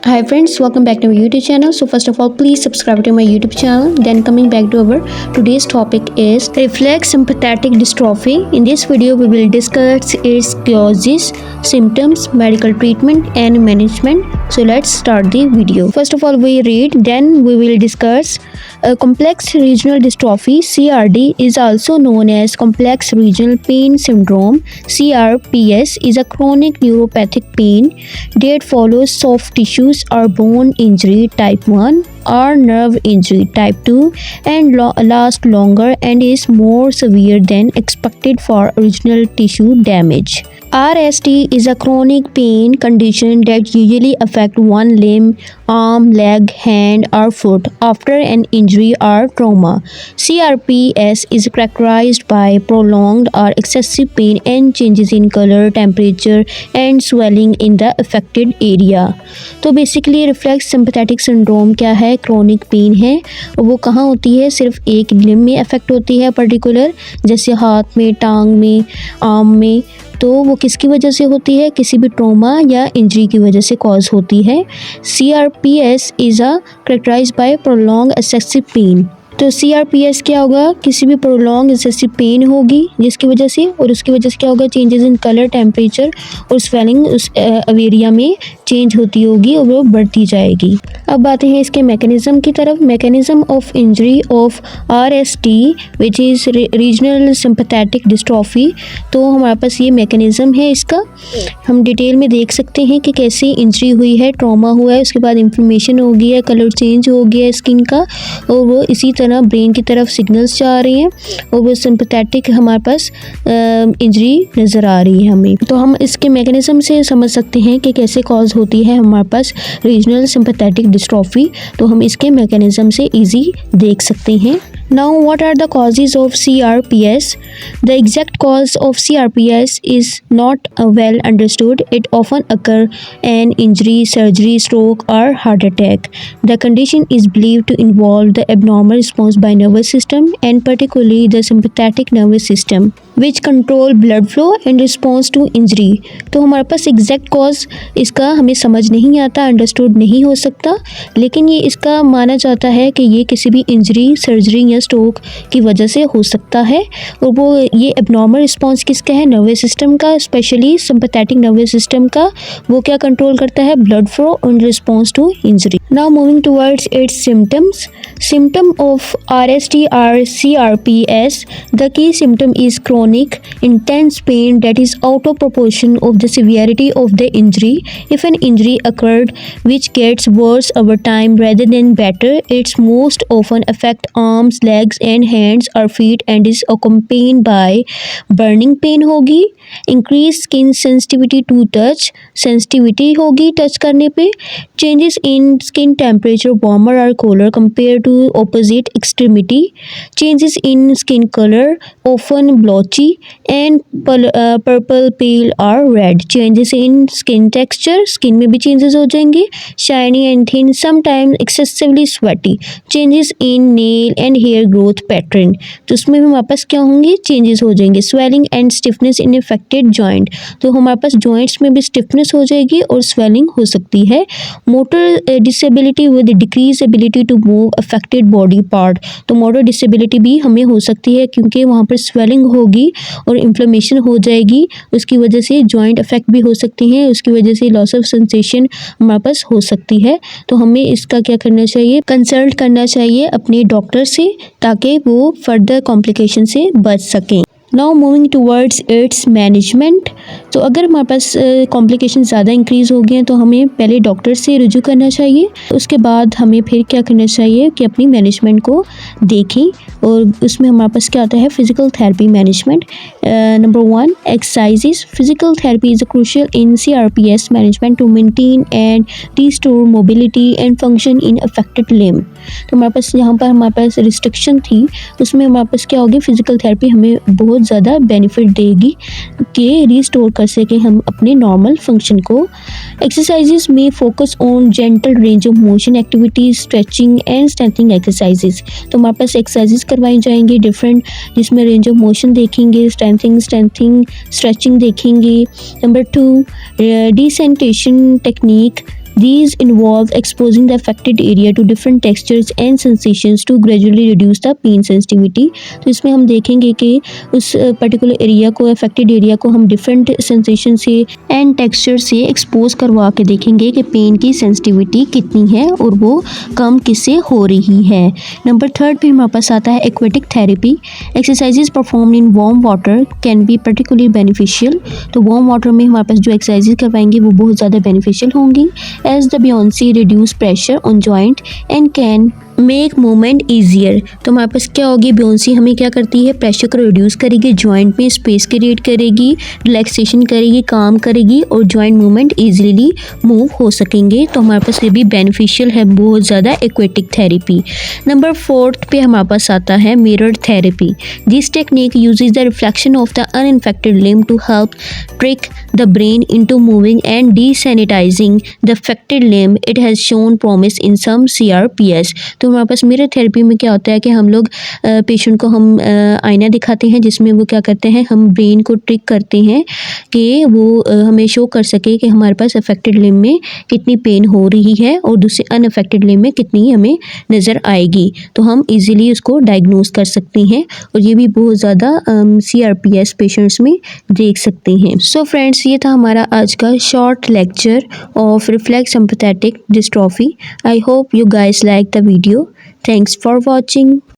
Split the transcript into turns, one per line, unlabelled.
Hi friends, welcome back to my YouTube channel. So first of all, please subscribe to my YouTube channel. Then coming back to our today's topic is reflex sympathetic dystrophy. In this video, we will discuss its causes, symptoms, medical treatment and management. So let's start the video. First of all, we read, then we will discuss complex regional dystrophy. CRD is also known as complex regional pain syndrome. CRPS is a chronic neuropathic pain that follows soft tissues or bone injury type 1 or nerve injury type 2 and lasts longer and is more severe than expected for original tissue damage. RST is a chronic pain condition that usually affects one limb, arm, leg, hand or foot after an injury or trauma. CRPS is characterized by prolonged or excessive pain and changes in color, temperature and swelling in the affected area. तो basically reflex sympathetic syndrome क्या है? Chronic pain है। वो कहाँ होती है? सिर्फ एक लिम्ब में अफेक्ट होती है पर्टिकुलर, जैसे हाथ में, टांग में, आर्म में। तो वो किसकी वजह से होती है? किसी भी ट्रॉमा या इंजरी की वजह से कॉज होती है। CRPS is a characterized by prolong excessive pain. तो CRPS क्या होगा? किसी भी प्रोलॉन्ग एक्सेसिव पेन होगी जिसकी वजह से, और उसकी वजह से क्या होगा? चेंजेस इन कलर, टेम्परेचर और स्वेलिंग उस एरिया में चेंज होती होगी और वो बढ़ती जाएगी। अब आते हैं इसके मैकेनिज्म की तरफ। Mechanism of injury of RST which is regional sympathetic dystrophy. तो हमारे पास ये मैकेनिज्म है इसका। हम डिटेल में देख सकते हैं कि कैसे इंजरी हुई है, ट्रॉमा हुआ है, उसके बाद इन्फ्लेमेशन हो गई है, कलर चेंज हो गया है स्किन का, और वो इसी तरह ब्रेन की तरफ सिग्नल्स जा रही हैं और वो सिंपैथेटिक हमारे पास इंजरी नज़र आ रही है हमें। तो हम इसके मैकेनिज्म से समझ सकते हैं कि कैसे कॉज होती है हमारे पास रीजनल सिंपैथेटिक डिस्ट्रॉफी। तो हम इसके मैकेनिज्म से इजी देख सकते हैं। Now, what are the causes of CRPS? The exact cause of CRPS is not well understood. It often occurs an injury, surgery, stroke, or heart attack. The condition is believed to involve the abnormal response by nervous system and particularly the sympathetic nervous system, which control blood flow in response to injury. तो हमारे पास exact cause इसका हमें समझ नहीं आता, understood नहीं हो सकता, लेकिन ये इसका माना जाता है कि ये किसी भी इंजरी, सर्जरी या स्ट्रोक की वजह से हो सकता है। और वो ये एबनॉर्मल रिस्पॉन्स किसका है? नर्वस सिस्टम का, स्पेशली सिंपैथेटिक नर्वस सिस्टम का। वो क्या कंट्रोल करता है? Blood flow in response to injury. Now moving towards its symptoms. Symptom of RST or CRPS. The key symptom is chronic, intense pain that is out of proportion of the severity of the injury. If an injury occurred which gets worse over time rather than better, it's most often affect arms, legs and hands or feet and is accompanied by burning pain होगी, increased skin sensitivity to touch, sensitivity होगी touch करने पे, changes in skin temperature warmer or cooler compared to opposite extremity, changes in skin color often blotchy and purple, pale or red, changes in skin texture, skin में भी changes हो जाएंगे, shiny and thin, sometimes excessively sweaty, changes in nail and hair growth pattern। तो उसमें भी हमारे पास क्या होंगे? चेंजेस हो जाएंगे। swelling and stiffness in affected joint, तो हमारे पास joints में भी stiffness हो जाएगी और swelling हो सकती है। motor disability with decreased ability to move affected body part, तो motor disability भी हमें हो सकती है क्योंकि वहाँ पर swelling होगी और inflammation हो जाएगी, उसकी वजह से joint affect भी हो सकती हैं, उसकी वजह से loss of sensation हमारे पास हो सकती है। तो हमें इसका क्या करना चाहिए? कंसल्ट करना चाहिए अपने डॉक्टर से ताकि वो फर्दर कॉम्प्लिकेशन से बच सकें। Now moving towards its management. तो अगर हमारे पास कॉम्प्लिकेशन ज़्यादा इंक्रीज़ हो गए हैं तो हमें पहले डॉक्टर से रुजू करना चाहिए। उसके बाद हमें फिर क्या करना चाहिए कि अपनी मैनेजमेंट को देखें, और उसमें हमारे पास क्या आता है? Physical therapy management. Number 1, exercises. Physical therapy is crucial in CRPS management to maintain and restore mobility and function in affected limb. तो हमारे पास यहाँ पर हमारे पास रिस्ट्रिक्शन थी, उसमें हमारे पास क्या होगी? फिज़िकल थेरेपी हमें बहुत ज़्यादा बेनिफिट देगी कि रिस्टोर कर सकें हम अपने नॉर्मल फंक्शन को। एक्सरसाइजेस में focus on gentle range of motion activities, stretching and strengthening exercises. तो हमारे पास एक्सरसाइजेस करवाई जाएंगी डिफरेंट, जिसमें रेंज ऑफ मोशन देखेंगे, स्ट्रेंथिंग स्ट्रेचिंग देखेंगे। Number 2, decantation technique These involve exposing the affected area to different textures and sensations to gradually reduce the pain sensitivity. तो इसमें हम देखेंगे कि उस पर्टिकुलर एरिया को, अफेक्टेड एरिया को हम डिफरेंट सेंसेशन से एंड टेक्सचर से एक्सपोज करवा के देखेंगे कि पेन की सेंसिटिविटी कितनी है और वो कम किससे हो रही है। नंबर 3 पे हमारे पास आता है aquatic therapy. Exercises performed in warm water can be particularly beneficial. तो वार्म वाटर में हमारे पास जो एक्सरसाइजेज करवाएंगे वो बहुत ज़्यादा बेनिफिशियल होंगी, as the buoyancy reduce pressure on joint and can make movement easier. तो हमारे पास क्या होगी, बियॉन्सी हमें क्या करती है, प्रेशर को रिड्यूस करेगी, जॉइंट में स्पेस क्रिएट करेगी, रिलैक्सेशन करेगी, काम करेगी और जॉइंट मूवमेंट ईजिली मूव हो सकेंगे। तो हमारे पास ये भी बेनिफिशियल है बहुत ज़्यादा एक्वेटिक थेरेपी। नंबर 4 पे हमारे पास आता है mirror therapy. This technique uses the reflection of the uninfected limb to help trick the brain into moving and desensitizing the affected limb. It has shown promise in some CRPS। तो हमारे पास mirror therapy में क्या होता है कि हम लोग patient को हम आईना दिखाते हैं जिसमें वो क्या करते हैं, हम ब्रेन को ट्रिक करते हैं कि वो हमें शो कर सके कि हमारे पास अफेक्टेड लिम्ब में कितनी पेन हो रही है और दूसरे अनअफेक्टेड लिम्ब में कितनी हमें नज़र आएगी। तो हम इजीली उसको डायग्नोज कर सकते हैं और ये भी बहुत ज़्यादा CRPS पेशेंट्स में देख सकते हैं। सो फ्रेंड्स, ये था हमारा आज का short lecture of reflex sympathetic dystrophy. I hope you guys like the video. Thanks for watching.